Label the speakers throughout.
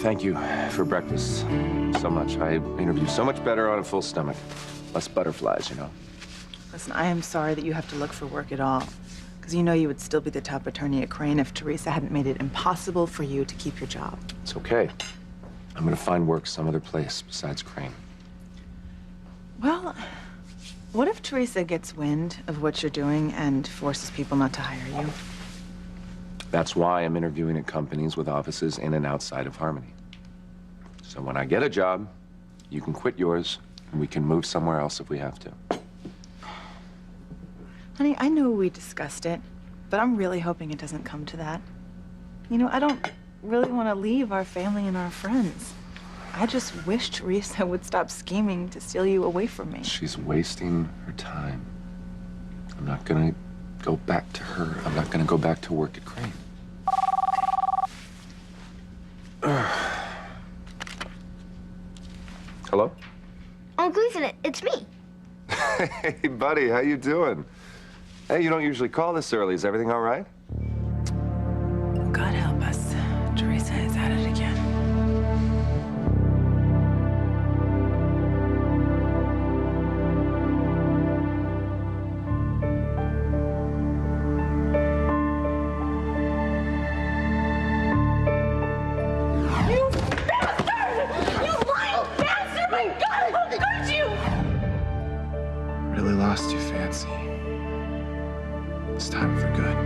Speaker 1: Thank you for breakfast so much. I interview so much better on a full stomach. Less butterflies, you know.
Speaker 2: Listen, I am sorry that you have to look for work at all. Because you know you would still be the top attorney at Crane if Teresa hadn't made it impossible for you to keep your job.
Speaker 1: It's okay. I'm gonna find work some other place besides Crane.
Speaker 2: Well, what if Teresa gets wind of what you're doing and forces people not to hire you?
Speaker 1: That's why I'm interviewing at companies with offices in and outside of Harmony. So when I get a job, you can quit yours, and we can move somewhere else if we have to.
Speaker 2: Honey, I know we discussed it, but I'm really hoping it doesn't come to that. You know, I don't really want to leave our family and our friends. I just wish Teresa would stop scheming to steal you away from me.
Speaker 1: She's wasting her time. I'm not gonna go back to her. I'm not gonna go back to work at Crane. Hello?
Speaker 3: Uncle Ethan, it's me.
Speaker 1: Hey, buddy, how you doing? Hey, you don't usually call this early. Is everything all right?
Speaker 2: God help us. Teresa is at it again.
Speaker 3: You bastard! You lying bastard! My God, how could you?
Speaker 1: Really lost you, Fancy. It's time for good.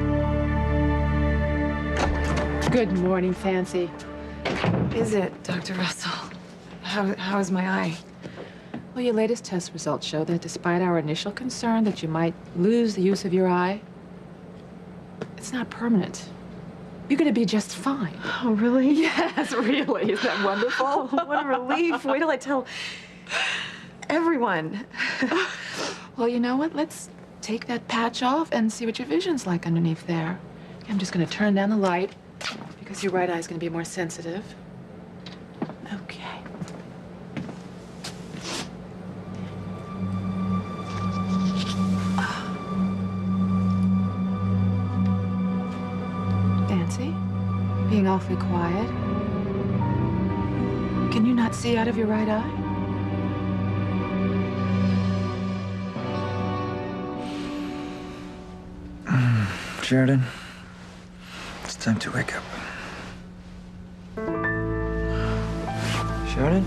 Speaker 4: Good morning, Fancy.
Speaker 5: Is it, Dr. Russell? How is my eye?
Speaker 4: Well, your latest test results show that despite our initial concern that you might lose the use of your eye, it's not permanent. You're going to be just fine.
Speaker 5: Oh, really?
Speaker 4: Yes, really. Isn't that wonderful?
Speaker 5: Oh, what a relief. Wait till I tell everyone.
Speaker 4: Well, you know what? Let's take that patch off and see what your vision's like underneath there. I'm just going to turn down the light because your right eye is going to be more sensitive. Okay. Fancy, being awfully quiet. Can you not see out of your right eye?
Speaker 6: Sheridan, it's time to wake up. Sheridan?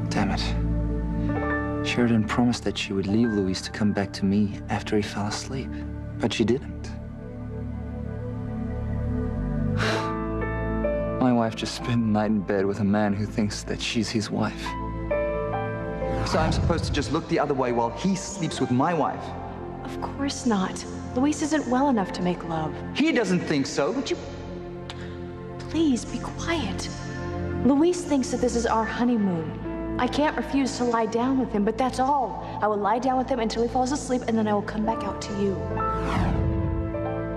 Speaker 6: Damn it. Sheridan promised that she would leave Luis to come back to me after he fell asleep, but she didn't. My wife just spent the night in bed with a man who thinks that she's his wife. So I'm supposed to just look the other way while he sleeps with my wife?
Speaker 7: Of course not. Luis isn't well enough to make love.
Speaker 6: He doesn't think so, but you...
Speaker 7: Please, be quiet. Luis thinks that this is our honeymoon. I can't refuse to lie down with him, but that's all. I will lie down with him until he falls asleep, and then I will come back out to you.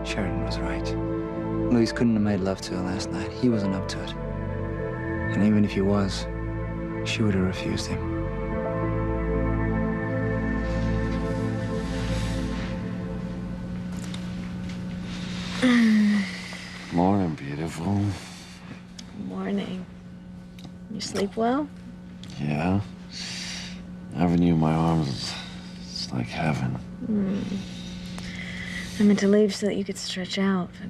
Speaker 6: Sheridan was right. Luis couldn't have made love to her last night. He wasn't up to it. And even if he was, she would have refused him.
Speaker 1: Morning, beautiful.
Speaker 3: Morning. You sleep well?
Speaker 8: Yeah. Having you in my arms is like heaven.
Speaker 3: I meant to leave so that you could stretch out, but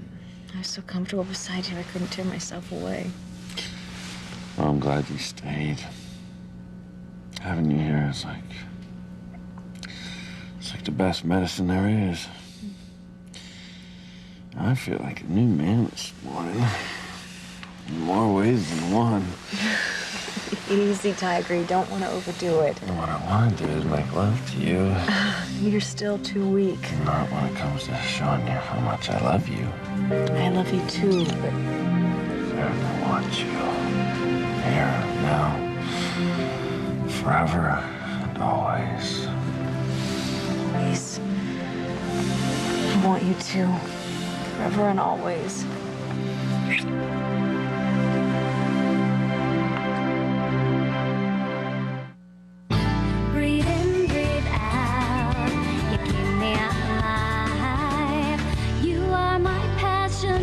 Speaker 3: I was so comfortable beside you I couldn't tear myself away.
Speaker 8: Well, I'm glad you stayed. Having you here is like... It's like the best medicine there is. I feel like a new man this morning. In more ways than one.
Speaker 3: Easy, Tiger. You don't want to overdo it.
Speaker 8: And what I want to do is make love to you.
Speaker 3: You're still too weak.
Speaker 8: Not when it comes to showing you how much I love you.
Speaker 3: I love you too, but...
Speaker 8: I want you. Here, now. Forever and always.
Speaker 3: Please. I want you to. Forever and always.
Speaker 9: Breathe in, breathe out. You keep me alive. You are my passion.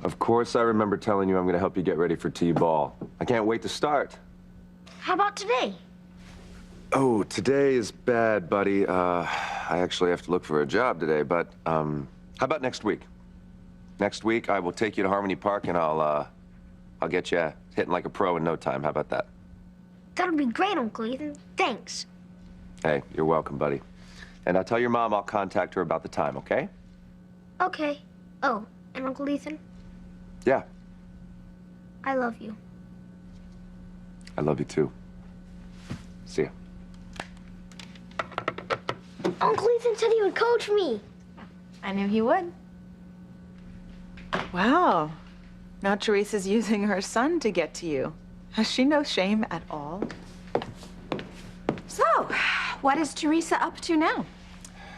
Speaker 1: Of course I remember telling you I'm gonna help you get ready for T-ball. I can't wait to start.
Speaker 3: How about today?
Speaker 1: Oh, today is bad, buddy. I actually have to look for a job today, but, how about next week? Next week, I will take you to Harmony Park and I'll get you hitting like a pro in no time. How about that?
Speaker 3: That'll be great, Uncle Ethan. Thanks.
Speaker 1: Hey, you're welcome, buddy. And I'll tell your mom I'll contact her about the time, okay?
Speaker 3: Okay. Oh, and Uncle Ethan,
Speaker 1: Yeah,
Speaker 3: I love you.
Speaker 1: I love you too. See ya.
Speaker 3: Uncle Ethan said he would coach me.
Speaker 2: I knew he would. Wow. Now Teresa's using her son to get to you. Has she no shame at all?
Speaker 9: So, what is Teresa up to now?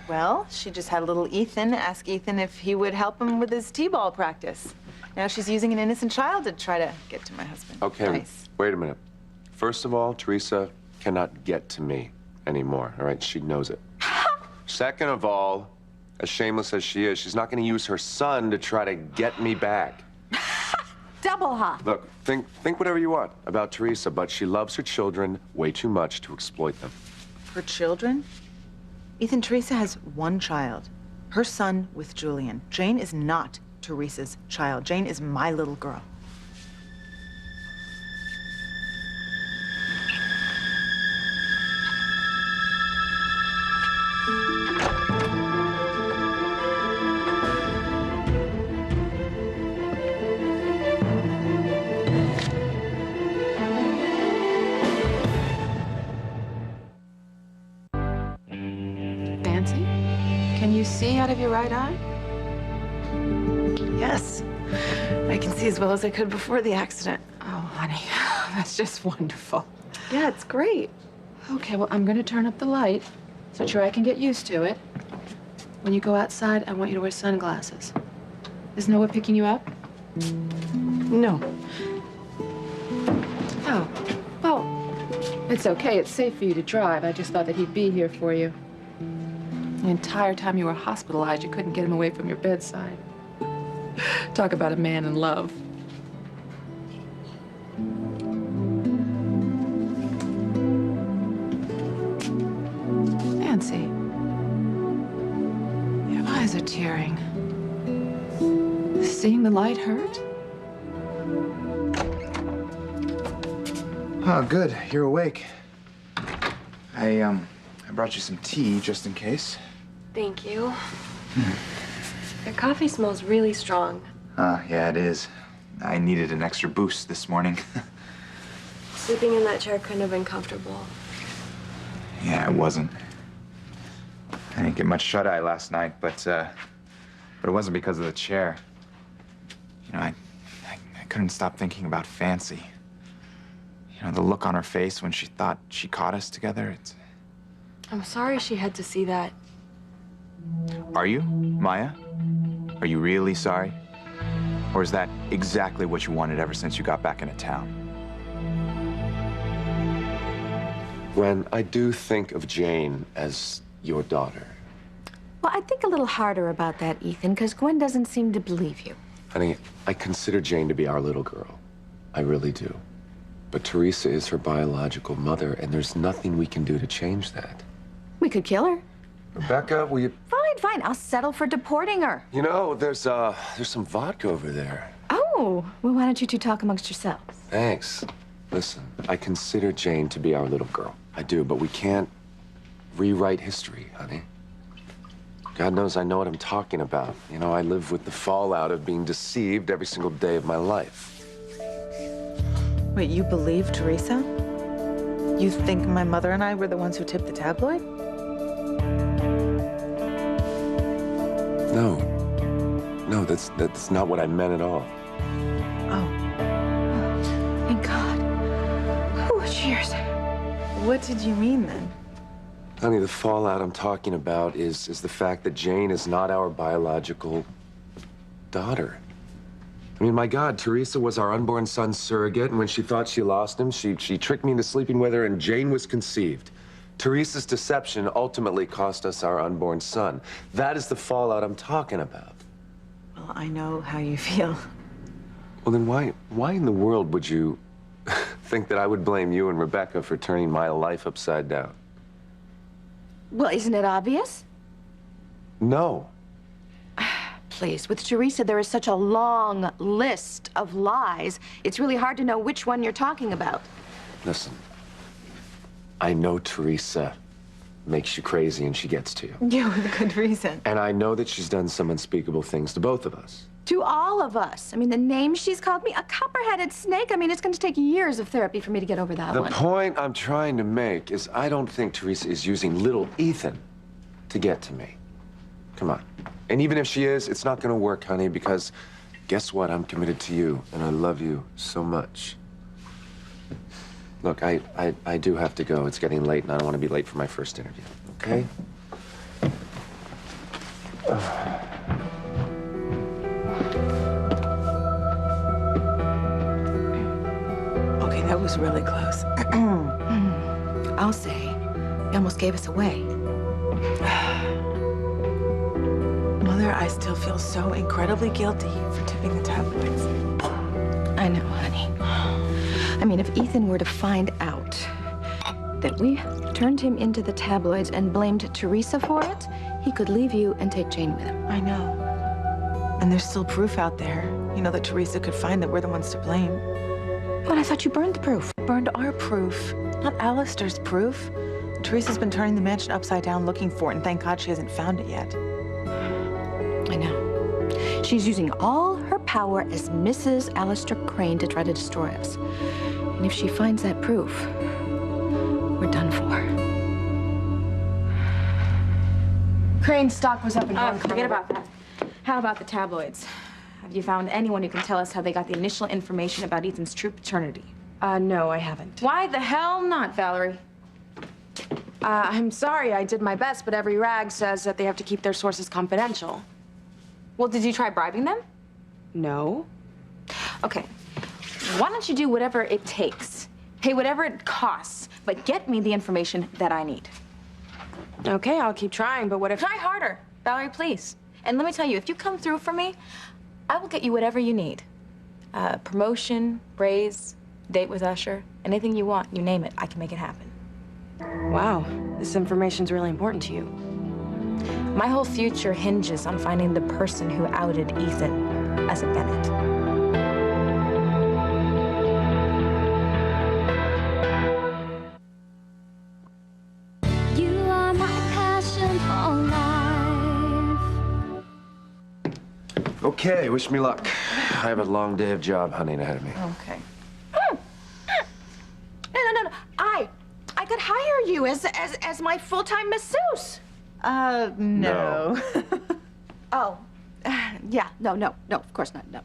Speaker 2: Well, she just had little Ethan ask Ethan if he would help him with his T-ball practice. Now she's using an innocent child to try to get to my husband.
Speaker 1: Okay,
Speaker 2: Nice.
Speaker 1: wait a minute. First of all, Teresa cannot get to me anymore, all right? She knows it. Second of all, as shameless as she is, she's not gonna use her son to try to get me back.
Speaker 9: Double ha.
Speaker 1: Look, think whatever you want about Teresa, but she loves her children way too much to exploit them.
Speaker 2: Her children? Ethan, Teresa has one child. Her son with Julian. Jane is not Teresa's child. Jane is my little girl.
Speaker 4: Fancy? Can you see out of your right eye?
Speaker 5: Yes. I can see as well as I could before the accident.
Speaker 4: Oh, honey, that's just wonderful.
Speaker 5: Yeah, it's great.
Speaker 4: Okay, well, I'm gonna turn up the light so Troy can get used to it. When you go outside, I want you to wear sunglasses. Is Noah picking you up?
Speaker 5: No.
Speaker 4: Oh, well, it's okay. It's safe for you to drive. I just thought that he'd be here for you. The entire time you were hospitalized, you couldn't get him away from your bedside. Talk about a man in love. Nancy, your eyes are tearing. Seeing the light hurt?
Speaker 10: Oh, good. You're awake. I brought you some tea just in case.
Speaker 11: Thank you. Your coffee smells really strong.
Speaker 10: Yeah, it is. I needed an extra boost this morning.
Speaker 11: Sleeping in that chair couldn't have been comfortable.
Speaker 10: Yeah, it wasn't. I didn't get much shut-eye last night, but it wasn't because of the chair. You know, I couldn't stop thinking about Fancy. You know, the look on her face when she thought she caught us together, it's...
Speaker 11: I'm sorry she had to see that.
Speaker 10: Are you, Maya? Are you really sorry? Or is that exactly what you wanted ever since you got back into town?
Speaker 1: When I do think of Jane as your daughter,
Speaker 9: Well, I think a little harder about that, Ethan, because Gwen doesn't seem to believe you.
Speaker 1: honey, I consider Jane to be our little girl. I really do. But Teresa is her biological mother, and there's nothing we can do to change that.
Speaker 9: We could kill her.
Speaker 1: Rebecca, will you...
Speaker 9: Fine, fine. I'll settle for deporting her.
Speaker 1: You know, there's some vodka over there.
Speaker 9: Oh, well, why don't you two talk amongst yourselves?
Speaker 1: Thanks. Listen, I consider Jane to be our little girl. I do, but we can't rewrite history, honey. God knows I know what I'm talking about. You know, I live with the fallout of being deceived every single day of my life.
Speaker 2: Wait, you believe Teresa? You think my mother and I were the ones who tipped the tabloid?
Speaker 1: No. No, that's not what I meant at all.
Speaker 2: Oh.
Speaker 9: Thank God. Oh, cheers.
Speaker 2: What did you mean then?
Speaker 1: Honey, the fallout I'm talking about is the fact that Jane is not our biological daughter. I mean, my God, Teresa was our unborn son's surrogate, and when she thought she lost him, she tricked me into sleeping with her, and Jane was conceived. Teresa's deception ultimately cost us our unborn son. That is the fallout I'm talking about.
Speaker 2: Well, I know how you feel.
Speaker 1: Well, then why in the world would you think that I would blame you and Rebecca for turning my life upside down?
Speaker 7: Well, isn't it obvious?
Speaker 1: No.
Speaker 7: Please, with Teresa, there is such a long list of lies. It's really hard to know which one you're talking about.
Speaker 1: Listen, I know Teresa makes you crazy and she gets to you.
Speaker 2: Yeah, with good reason.
Speaker 1: And I know that she's done some unspeakable things to both of us.
Speaker 7: To all of us. I mean, the name she's called me, a copper-headed snake. I mean, it's going to take years of therapy for me to get over that
Speaker 1: The
Speaker 7: one.
Speaker 1: point I'm trying to make is I don't think Teresa is using little Ethan to get to me. Come on. And even if she is, it's not going to work, honey, because guess what? I'm committed to you, and I love you so much. Look, I do have to go. It's getting late, and I don't want to be late for my first interview, okay?
Speaker 2: Okay, that was really close.
Speaker 7: I'll say, you almost gave us away.
Speaker 2: Mother, I still feel so incredibly guilty for tipping the tabloids.
Speaker 7: I know, honey. I mean, if Ethan were to find out that we turned him into the tabloids and blamed Teresa for it, he could leave you and take Jane with him.
Speaker 2: I know. And there's still proof out there, you know, that Teresa could find that we're the ones to blame.
Speaker 7: But I thought you burned the proof.
Speaker 2: Burned our proof, not Alistair's proof. Teresa's been turning the mansion upside down looking for it, and thank God she hasn't found it yet.
Speaker 7: I know. She's using all her power as Mrs. Alistair Crane to try to destroy us. And if she finds that proof, we're done for.
Speaker 5: Crane's stock was up in Hong Kong.
Speaker 7: Forget about that. How about the tabloids? Have you found anyone who can tell us how they got the initial information about Ethan's true paternity?
Speaker 5: No, I haven't.
Speaker 7: Why the hell not, Valerie?
Speaker 5: I'm sorry, I did my best, but every rag says that they have to keep their sources confidential.
Speaker 7: Well, did you try bribing them?
Speaker 5: No.
Speaker 7: Okay. Why don't you do whatever it takes? Pay whatever it costs, but get me the information that I need.
Speaker 5: Okay, I'll keep trying, but what if...
Speaker 7: Try harder, Valerie, please. And let me tell you, if you come through for me, I will get you whatever you need. Promotion, raise, date with Usher, anything you want, you name it, I can make it happen.
Speaker 5: Wow, this information's really important to you.
Speaker 7: My whole future hinges on finding the person who outed Ethan as a Bennett.
Speaker 3: You are my passion for life.
Speaker 1: Okay, wish me luck. I have a long day of job hunting ahead of me.
Speaker 2: Okay.
Speaker 7: No. I could hire you as my full-time masseuse.
Speaker 2: No.
Speaker 7: Oh, yeah, no, of course not, no.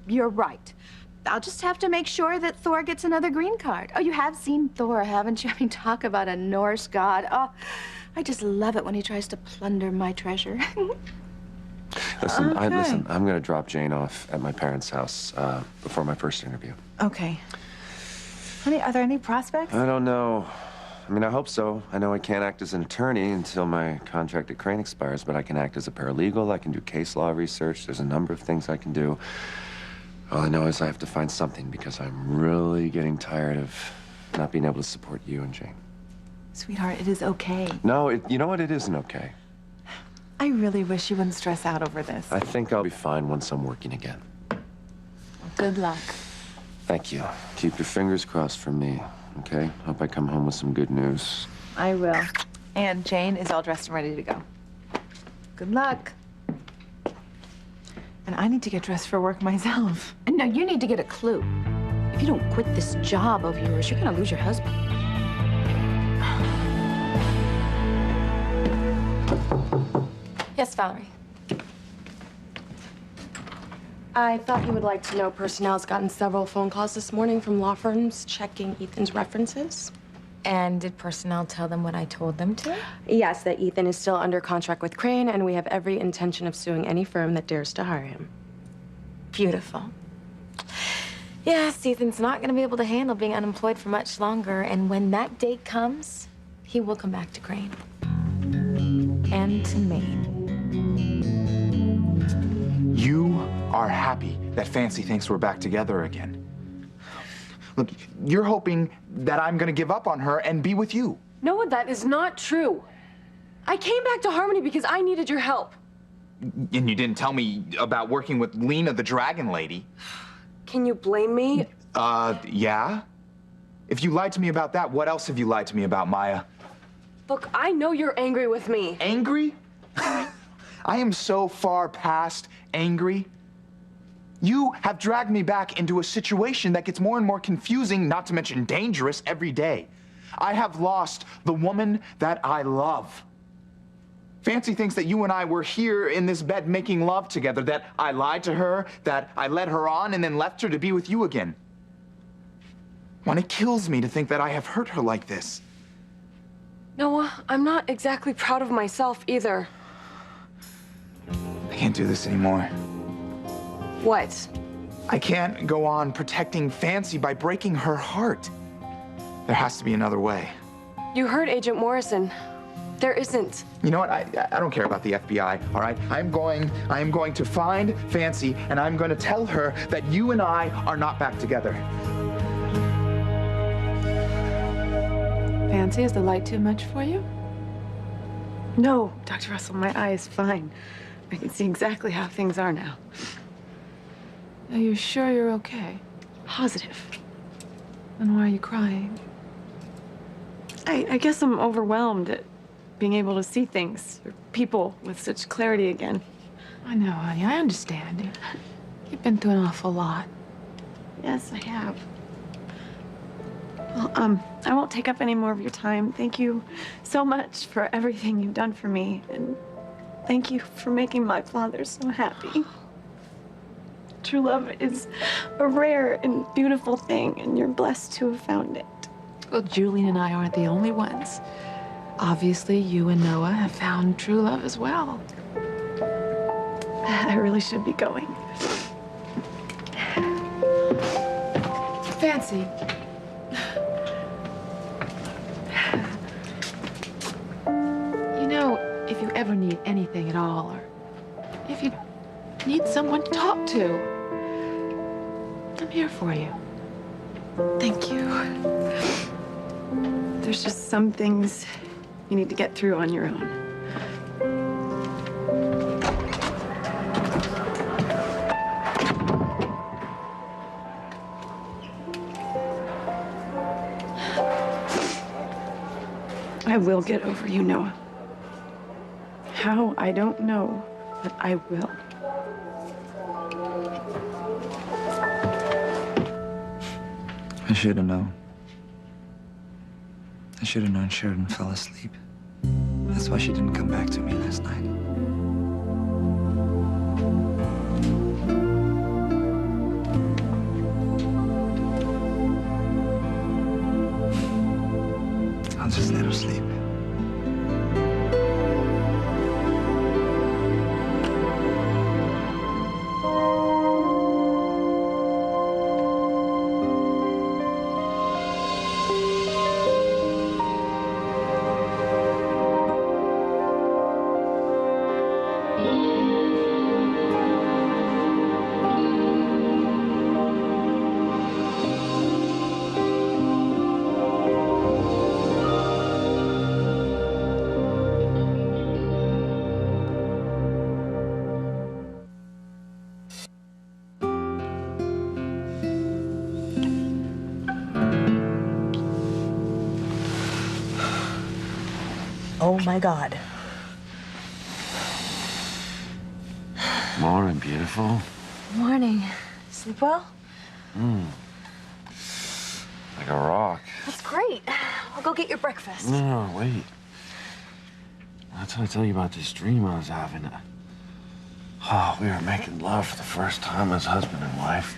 Speaker 7: You're right. I'll just have to make sure that Thor gets another green card. Oh, you have seen Thor, haven't you? I mean, talk about a Norse god. Oh, I just love it when he tries to plunder my treasure.
Speaker 1: Listen,
Speaker 2: Okay.
Speaker 1: I'm gonna drop Jane off at my parents' house before my first interview.
Speaker 2: Okay. Honey, are there any prospects?
Speaker 1: I don't know. I mean, I hope so. I know I can't act as an attorney until my contract at Crane expires, but I can act as a paralegal. I can do case law research. There's a number of things I can do. All I know is I have to find something because I'm really getting tired of not being able to support you and Jane.
Speaker 2: Sweetheart, it is okay.
Speaker 1: No, you know what? It isn't okay.
Speaker 2: I really wish you wouldn't stress out over this.
Speaker 1: I think I'll be fine once I'm working again.
Speaker 2: Good luck.
Speaker 1: Thank you. Keep your fingers crossed for me, okay? Hope I come home with some good news.
Speaker 2: I will. And Jane is all dressed and ready to go. Good luck. And I need to get dressed for work myself.
Speaker 7: And no, you need to get a clue. If you don't quit this job of yours, you're gonna lose your husband. Yes, Valerie.
Speaker 5: I thought you would like to know personnel's gotten several phone calls this morning from law firms checking Ethan's references.
Speaker 7: And did personnel tell them what I told them to?
Speaker 5: Yes, that Ethan is still under contract with Crane, and we have every intention of suing any firm that dares to hire him.
Speaker 7: Beautiful. Yes, Ethan's not going to be able to handle being unemployed for much longer, and when that day comes, he will come back to Crane. And to me.
Speaker 10: You are happy that Fancy thinks we're back together again. Look, you're hoping that I'm gonna give up on her and be with you.
Speaker 5: Noah, that is not true. I came back to Harmony because I needed your help.
Speaker 10: And you didn't tell me about working with Lena, the dragon lady.
Speaker 5: Can you blame me?
Speaker 10: Yeah? If you lied to me about that, what else have you lied to me about, Maya?
Speaker 5: Look, I know you're angry with me.
Speaker 10: Angry? I am so far past angry. You have dragged me back into a situation that gets more and more confusing, not to mention dangerous, every day. I have lost the woman that I love. Fancy thinks that you and I were here in this bed making love together, that I lied to her, that I led her on and then left her to be with you again. When it kills me to think that I have hurt her like this.
Speaker 5: Noah, I'm not exactly proud of myself either.
Speaker 10: I can't do this anymore.
Speaker 5: What?
Speaker 10: I can't go on protecting Fancy by breaking her heart. There has to be another way.
Speaker 5: You heard Agent Morrison. There isn't.
Speaker 10: You know what? I don't care about the FBI, all right? I am going to find Fancy, and I'm going to tell her that you and I are not back together.
Speaker 4: Fancy, is the light too much for you?
Speaker 2: No, Dr. Russell, my eye is fine. I can see exactly how things are now.
Speaker 4: Are you sure you're okay?
Speaker 2: Positive.
Speaker 4: Then why are you crying?
Speaker 2: I guess I'm overwhelmed at being able to see things, or people, with such clarity again.
Speaker 4: I know, honey. I understand. You've been through an awful lot.
Speaker 2: Yes, I have. Well, I won't take up any more of your time. Thank you so much for everything you've done for me, and thank you for making my father so happy. True love is a rare and beautiful thing, and you're blessed to have found it.
Speaker 4: Well, Julian and I aren't the only ones. Obviously, you and Noah have found true love as well.
Speaker 2: I really should be going.
Speaker 4: Fancy. You know, if you ever need anything at all, or if you need someone to talk to, I'm here for you.
Speaker 2: Thank you. There's just some things you need to get through on your own. I will get over you, Noah. How, I don't know, but I will.
Speaker 6: I should have known. I should have known Sheridan fell asleep. That's why she didn't come back to me last night. I'll just let her sleep.
Speaker 12: Oh my God.
Speaker 8: Morning, beautiful.
Speaker 12: Morning. Sleep well?
Speaker 8: Like a rock.
Speaker 12: That's great. I'll go get your breakfast.
Speaker 8: No, wait. That's how I tell you about this dream I was having. Oh, we were making love for the first time as husband and wife.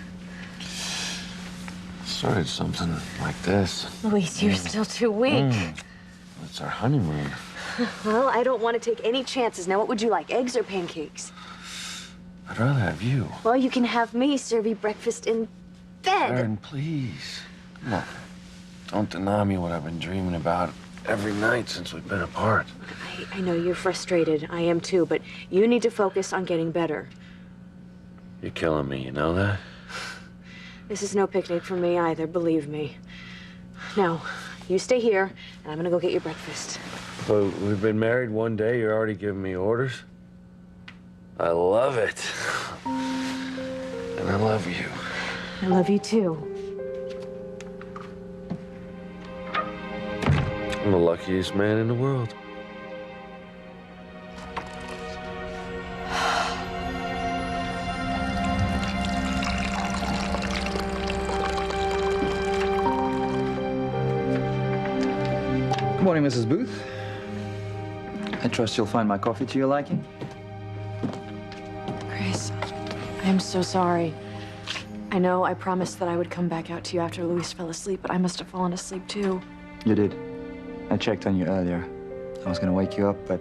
Speaker 8: Started something like this.
Speaker 12: Luis, you're still too weak.
Speaker 8: It's our honeymoon.
Speaker 12: Well, I don't want to take any chances. Now, what would you like, eggs or pancakes?
Speaker 8: I'd rather have you.
Speaker 12: Well, you can have me serve you breakfast in bed.
Speaker 8: Erin, please. Come on. Don't deny me what I've been dreaming about every night since we've been apart.
Speaker 12: I know you're frustrated. I am too, but you need to focus on getting better.
Speaker 8: You're killing me, you know that?
Speaker 12: This is no picnic for me either, believe me. Now, you stay here, and I'm gonna go get your breakfast.
Speaker 8: But we've been married one day, you're already giving me orders? I love it. And I love you.
Speaker 12: I love you too.
Speaker 8: I'm the luckiest man in the world.
Speaker 6: Good morning, Mrs. Booth. I trust you'll find my coffee to your liking.
Speaker 5: Chris, I'm so sorry. I know I promised that I would come back out to you after Luis fell asleep, but I must have fallen asleep too.
Speaker 6: You did. I checked on you earlier. I was gonna wake you up, but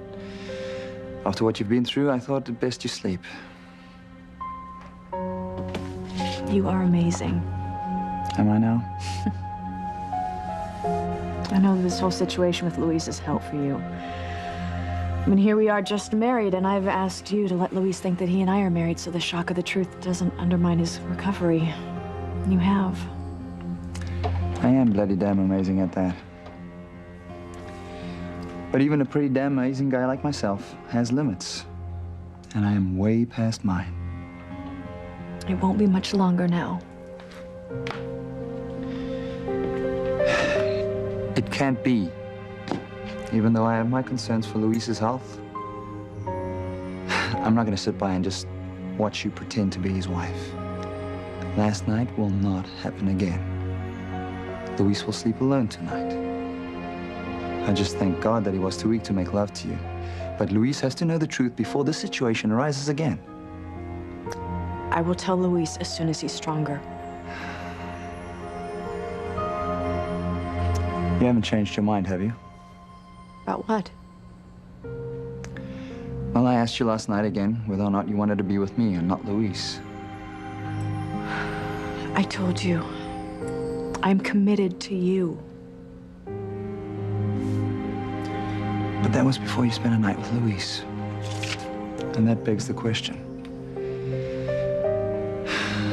Speaker 6: after what you've been through, I thought it best you sleep.
Speaker 5: You are amazing.
Speaker 6: Am I now?
Speaker 5: I know this whole situation with Luis is hell for you. I mean, here we are just married, and I've asked you to let Luis think that he and I are married so the shock of the truth doesn't undermine his recovery. You have.
Speaker 6: I am bloody damn amazing at that. But even a pretty damn amazing guy like myself has limits. And I am way past mine.
Speaker 5: It won't be much longer now.
Speaker 6: It can't be. Even though I have my concerns for Luis's health, I'm not gonna sit by and just watch you pretend to be his wife. Last night will not happen again. Luis will sleep alone tonight. I just thank God that he was too weak to make love to you. But Luis has to know the truth before this situation arises again.
Speaker 5: I will tell Luis as soon as he's stronger.
Speaker 6: You haven't changed your mind, have you?
Speaker 5: About what?
Speaker 6: Well, I asked you last night again whether or not you wanted to be with me and not Luis.
Speaker 5: I told you. I'm committed to you.
Speaker 6: But that was before you spent a night with Luis. And that begs the question.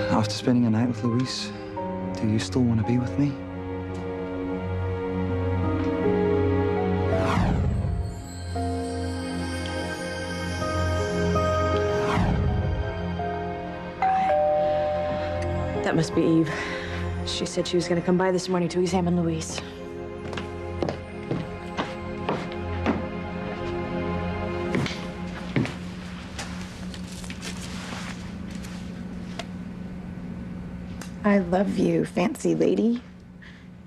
Speaker 6: After spending a night with Luis, do you still want to be with me?
Speaker 5: That must be Eve. She said she was going to come by this morning to examine Luis.
Speaker 2: I love you, fancy lady.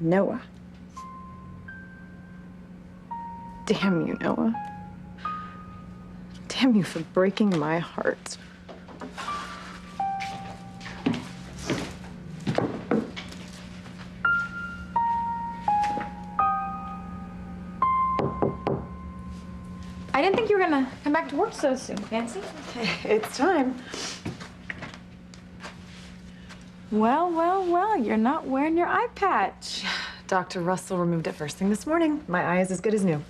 Speaker 2: Noah. Damn you, Noah. Damn you for breaking my heart.
Speaker 7: I didn't think you were gonna come back to work so soon, Fancy.
Speaker 2: It's time. Well, you're not wearing your eye patch. Dr. Russell removed it first thing this morning. My eye is as good as new.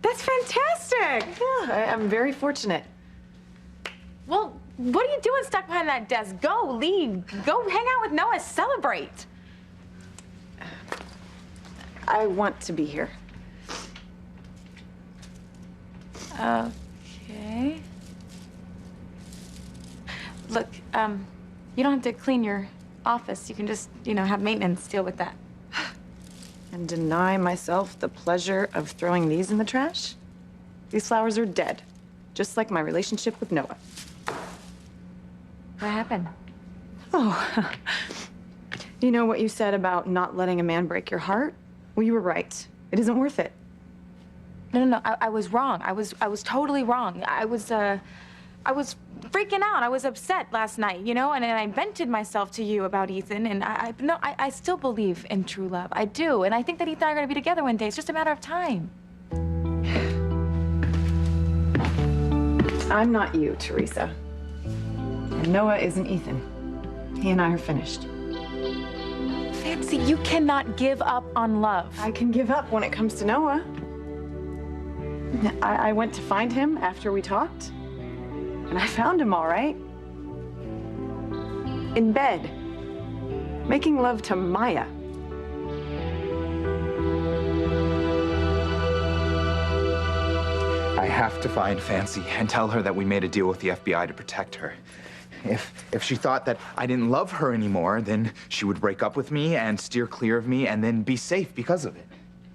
Speaker 2: That's fantastic. Yeah, I'm very fortunate.
Speaker 7: Well, what are you doing stuck behind that desk? Go, leave. Go hang out with Noah. Celebrate.
Speaker 2: I want to be here.
Speaker 7: Okay. Look, you don't have to clean your office. You can just, have maintenance deal with that.
Speaker 2: And deny myself the pleasure of throwing these in the trash? These flowers are dead, just like my relationship with Noah.
Speaker 7: What happened?
Speaker 2: Oh, you know what you said about not letting a man break your heart? Well, you were right. It isn't worth it.
Speaker 7: No, I was wrong. I was totally wrong. I was freaking out. I was upset last night, and I vented myself to you about Ethan, and I still believe in true love. I do, and I think that Ethan and I are gonna be together one day. It's just a matter of time.
Speaker 2: I'm not you, Teresa. And Noah isn't Ethan. He and I are finished.
Speaker 7: Fancy, you cannot give up on love.
Speaker 2: I can give up when it comes to Noah. I went to find him after we talked, and I found him all right.
Speaker 13: In bed. Making love to Maya.
Speaker 10: I have to find Fancy and tell her that we made a deal with the FBI to protect her. If she thought that I didn't love her anymore, then she would break up with me and steer clear of me and then be safe because of it.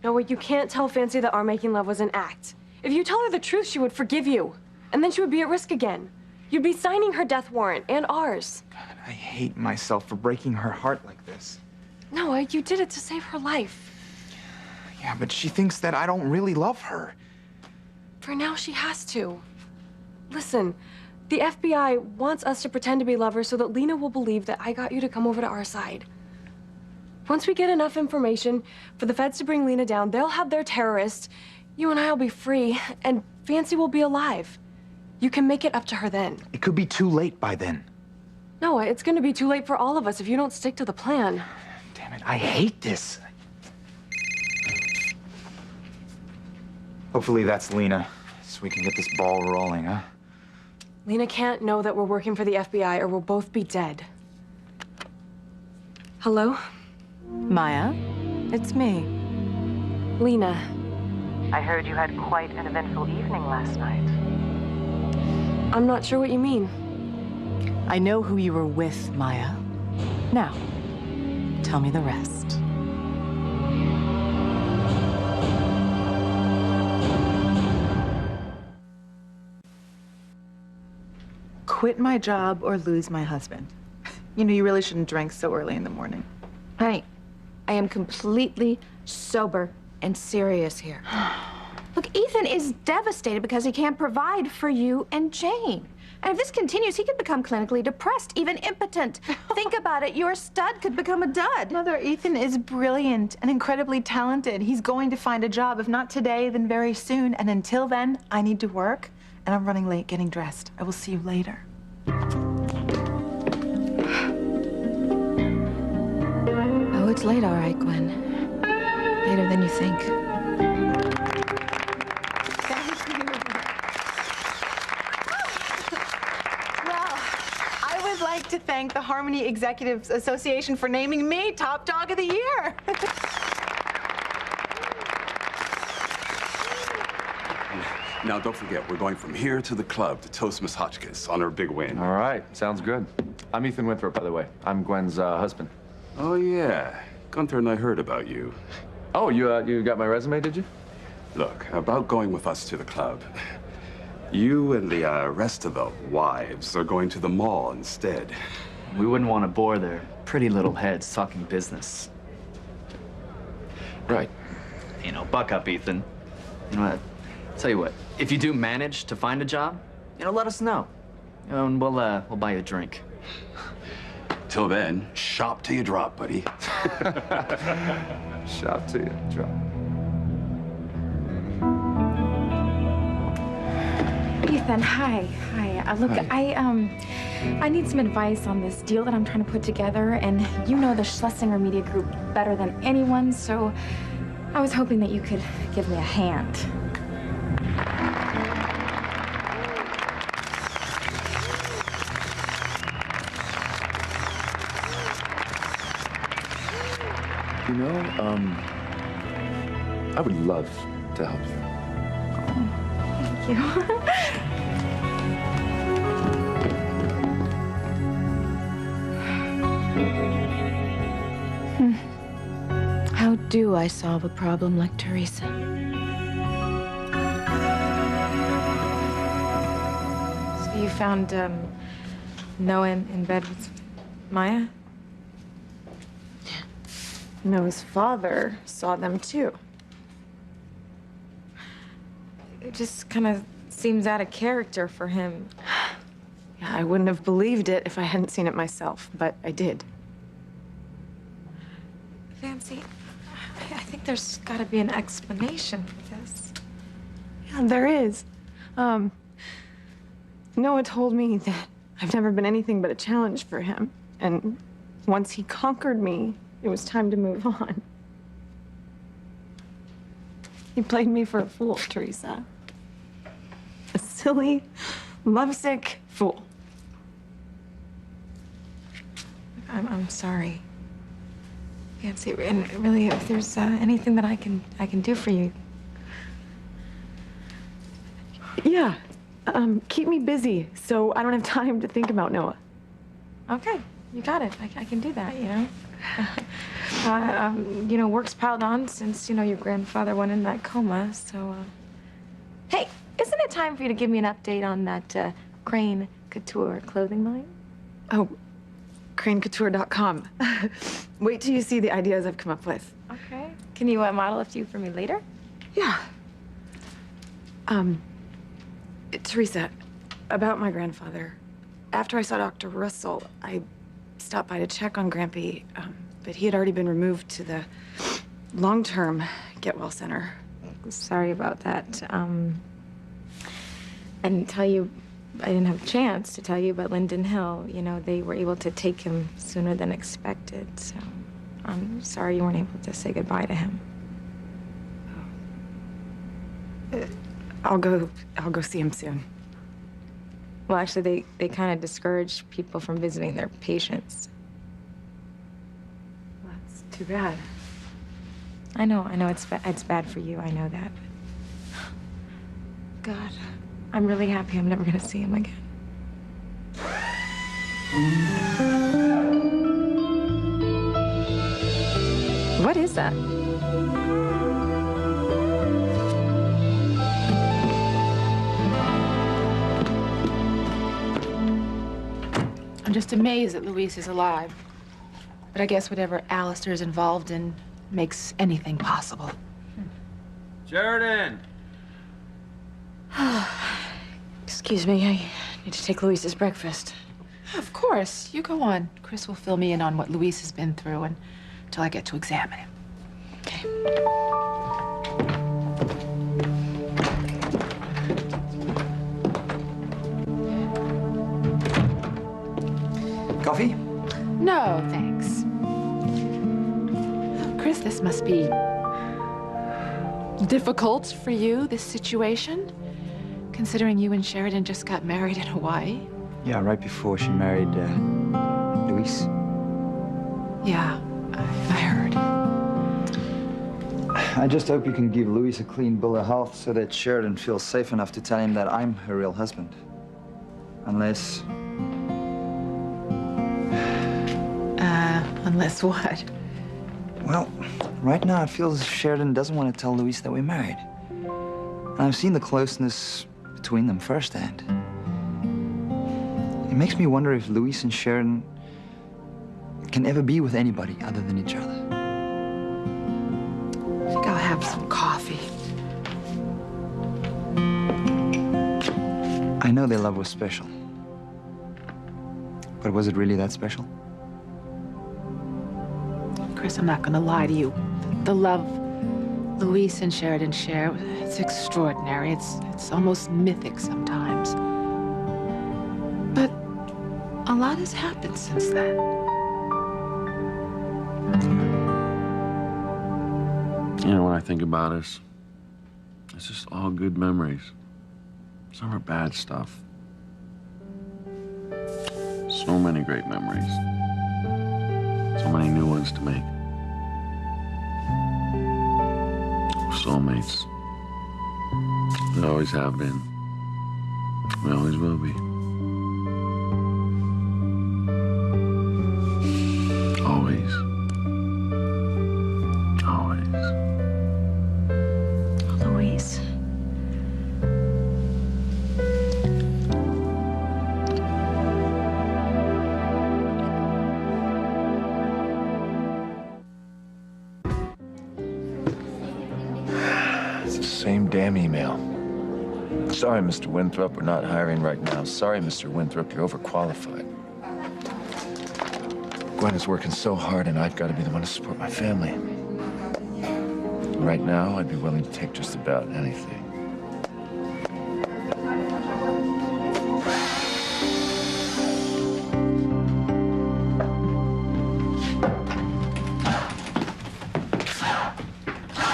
Speaker 11: No, you can't tell Fancy that our making love was an act. If you tell her the truth, she would forgive you. And then she would be at risk again. You'd be signing her death warrant and ours.
Speaker 10: God, I hate myself for breaking her heart like this.
Speaker 11: No, you did it to save her life.
Speaker 10: Yeah, but she thinks that I don't really love her.
Speaker 11: For now, she has to. Listen, the FBI wants us to pretend to be lovers so that Lena will believe that I got you to come over to our side. Once we get enough information for the feds to bring Lena down, they'll have their terrorist. You and I will be free, and Fancy will be alive. You can make it up to her then.
Speaker 10: It could be too late by then.
Speaker 11: No, it's going to be too late for all of us if you don't stick to the plan.
Speaker 10: Damn it, I hate this. Hopefully that's Lena, so we can get this ball rolling, huh?
Speaker 11: Lena can't know that we're working for the FBI or we'll both be dead. Hello?
Speaker 2: Maya, it's me.
Speaker 11: Lena.
Speaker 14: I heard you had quite an eventful evening last night.
Speaker 11: I'm not sure what you mean.
Speaker 2: I know who you were with, Maya. Now, tell me the rest. Quit my job or lose my husband. You know, you really shouldn't drink so early in the morning.
Speaker 9: Honey, I am completely sober and serious here. Look, Ethan is devastated because he can't provide for you and Jane. And if this continues, he could become clinically depressed, even impotent. Think about it, your stud could become a dud.
Speaker 2: Mother, Ethan is brilliant and incredibly talented. He's going to find a job, if not today, then very soon. And until then, I need to work, and I'm running late getting dressed. I will see you later.
Speaker 9: Oh, it's late, all right, Gwen. Later than you think.
Speaker 2: I would like to thank the Harmony Executives Association for naming me Top Dog of the Year.
Speaker 15: Now, don't forget, we're going from here to the club to toast Miss Hotchkiss on her big win.
Speaker 1: All right, sounds good. I'm Ethan Winthrop, by the way. I'm Gwen's husband.
Speaker 15: Oh, yeah. Gunther and I heard about you.
Speaker 1: Oh, you got my resume, did you?
Speaker 15: Look, about going with us to the club. You and the rest of the wives are going to the mall instead.
Speaker 6: We wouldn't want to bore their pretty little heads talking business.
Speaker 1: Right.
Speaker 6: You know, buck up, Ethan. You know what? Tell you what, if you do manage to find a job, you know, let us know. You know, and we'll buy you a drink.
Speaker 15: Till then, shop till you drop, buddy.
Speaker 1: Shop till you drop.
Speaker 5: Ethan, hi. Look,
Speaker 1: Hi.
Speaker 5: I need some advice on this deal that I'm trying to put together, and you know the Schlesinger Media Group better than anyone, so I was hoping that you could give me a hand.
Speaker 1: You know, I would love to help you.
Speaker 5: Thank you.
Speaker 9: How do I solve a problem like Teresa?
Speaker 2: So you found Noah in bed with Maya? Noah's father saw them too. It just kind of seems out of character for him.
Speaker 13: Yeah, I wouldn't have believed it if I hadn't seen it myself, but I did.
Speaker 2: Fancy, I think there's got to be an explanation for this.
Speaker 13: Yeah, there is. Noah told me that I've never been anything but a challenge for him. And once he conquered me, it was time to move on. He played me for a fool, Teresa. A silly, lovesick fool.
Speaker 11: I'm sorry. Can't see. And really, if there's anything that I can do for you.
Speaker 13: Yeah. Keep me busy so I don't have time to think about Noah.
Speaker 11: Okay, you got it. I can do that, you know. Work's piled on since, your grandfather went in that coma, so, Hey, isn't it time for you to give me an update on that, Crane Couture clothing line?
Speaker 13: Oh, cranecouture.com. Wait till you see the ideas I've come up with.
Speaker 11: Okay. Can you model a few for me later?
Speaker 13: Yeah. Teresa, about my grandfather. After I saw Dr. Russell, I stopped by to check on Grampy, but he had already been removed to the long-term Get Well Center.
Speaker 11: Sorry about that. I didn't tell you, I didn't have a chance to tell you, but Linden Hill, they were able to take him sooner than expected, so I'm sorry you weren't able to say goodbye to him.
Speaker 13: I'll go see him soon.
Speaker 11: Well, actually, they kind of discourage people from visiting their patients.
Speaker 13: Well, that's too bad.
Speaker 11: I know, it's bad for you, I know that. God, I'm really happy I'm never gonna see him again. What is that?
Speaker 4: I'm just amazed that Luis is alive. But I guess whatever Alistair's involved in makes anything possible.
Speaker 8: Sheridan!
Speaker 5: Excuse me, I need to take Luis's breakfast.
Speaker 4: Of course. You go on. Chris will fill me in on what Luis has been through until I get to examine him.
Speaker 6: Coffee?
Speaker 4: No, thanks. Chris, this must be difficult for you, this situation, considering you and Sheridan just got married in Hawaii.
Speaker 6: Yeah, right before she married Luis.
Speaker 4: Yeah, I heard.
Speaker 6: I just hope you can give Luis a clean bill of health so that Sheridan feels safe enough to tell him that I'm her real husband. Unless...
Speaker 4: Unless what?
Speaker 6: Well, right now it feels as if Sheridan doesn't want to tell Luis that we're married. And I've seen the closeness between them firsthand. It makes me wonder if Luis and Sheridan can ever be with anybody other than each other.
Speaker 4: I think I'll have some coffee.
Speaker 6: I know their love was special. But was it really that special?
Speaker 4: Chris, I'm not gonna lie to you. The love Luis and Sheridan share, it's extraordinary. It's almost mythic sometimes. But a lot has happened since then.
Speaker 8: You know, when I think about us, it's just all good memories. Some are bad stuff. So many great memories. So many new ones to make. Soulmates. We always have been. We always will be. Always. Always.
Speaker 5: Luis.
Speaker 1: Same damn email. Sorry, Mr. Winthrop, we're not hiring right now. Sorry, Mr. Winthrop, you're overqualified. Gwen is working so hard, and I've got to be the one to support my family. Right now, I'd be willing to take just about anything.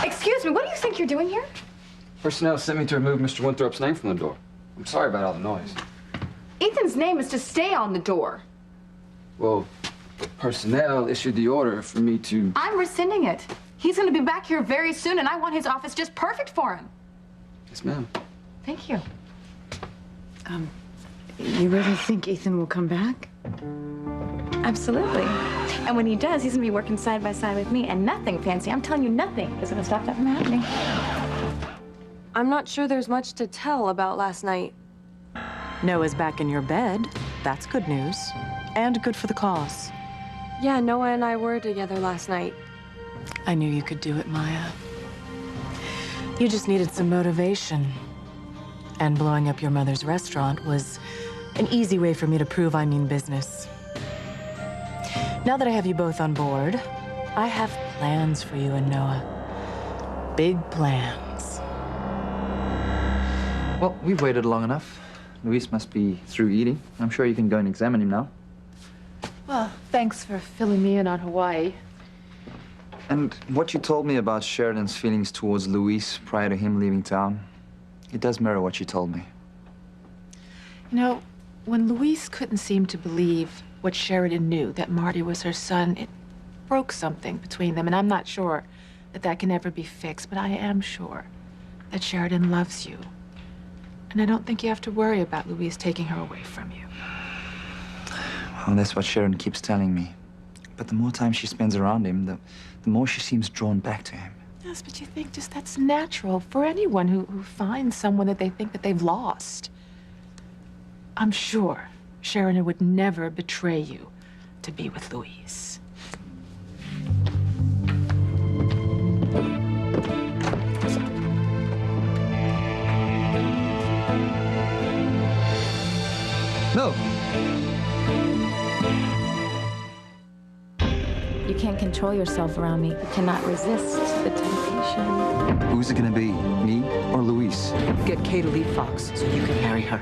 Speaker 11: Excuse me, what do you think you're doing here?
Speaker 16: Personnel sent me to remove Mr. Winthrop's name from the door. I'm sorry about all the noise.
Speaker 11: Ethan's name is to stay on the door.
Speaker 16: Well, Personnel issued the order for me to...
Speaker 17: I'm rescinding it. He's going to be back here very soon, and I want his office just perfect for him.
Speaker 16: Yes, ma'am.
Speaker 17: Thank you.
Speaker 13: You really think Ethan will come back?
Speaker 2: Absolutely. And when he does, he's gonna be working side by side with me, and nothing, Fancy, I'm telling you, nothing is gonna stop that from happening.
Speaker 11: I'm not sure there's much to tell about last night.
Speaker 18: Noah's back in your bed. That's good news. And good for the cause.
Speaker 11: Yeah, Noah and I were together last night.
Speaker 18: I knew you could do it, Maya. You just needed some motivation. And blowing up your mother's restaurant was an easy way for me to prove I mean business. Now that I have you both on board, I have plans for you and Noah. Big plans.
Speaker 6: Well, we've waited long enough. Luis must be through eating. I'm sure you can go and examine him now.
Speaker 4: Well, thanks for filling me in on Hawaii.
Speaker 6: And what you told me about Sheridan's feelings towards Luis prior to him leaving town, it does mirror what you told me.
Speaker 4: You know, when Louise couldn't seem to believe what Sheridan knew, that Marty was her son, it broke something between them. And I'm not sure that that can ever be fixed, but I am sure that Sheridan loves you. And I don't think you have to worry about Louise taking her away from you.
Speaker 6: Well, that's what Sheridan keeps telling me. But the more time she spends around him, the more she seems drawn back to him.
Speaker 4: Yes, but you think just that's natural for anyone who finds someone that they think that they've lost. I'm sure Sheridan would never betray you to be with Louise.
Speaker 6: No.
Speaker 2: You can't control yourself around me. You cannot resist the temptation.
Speaker 6: Who's it gonna be? Me or Luis?
Speaker 18: Get Kay to leave Fox so you can marry her.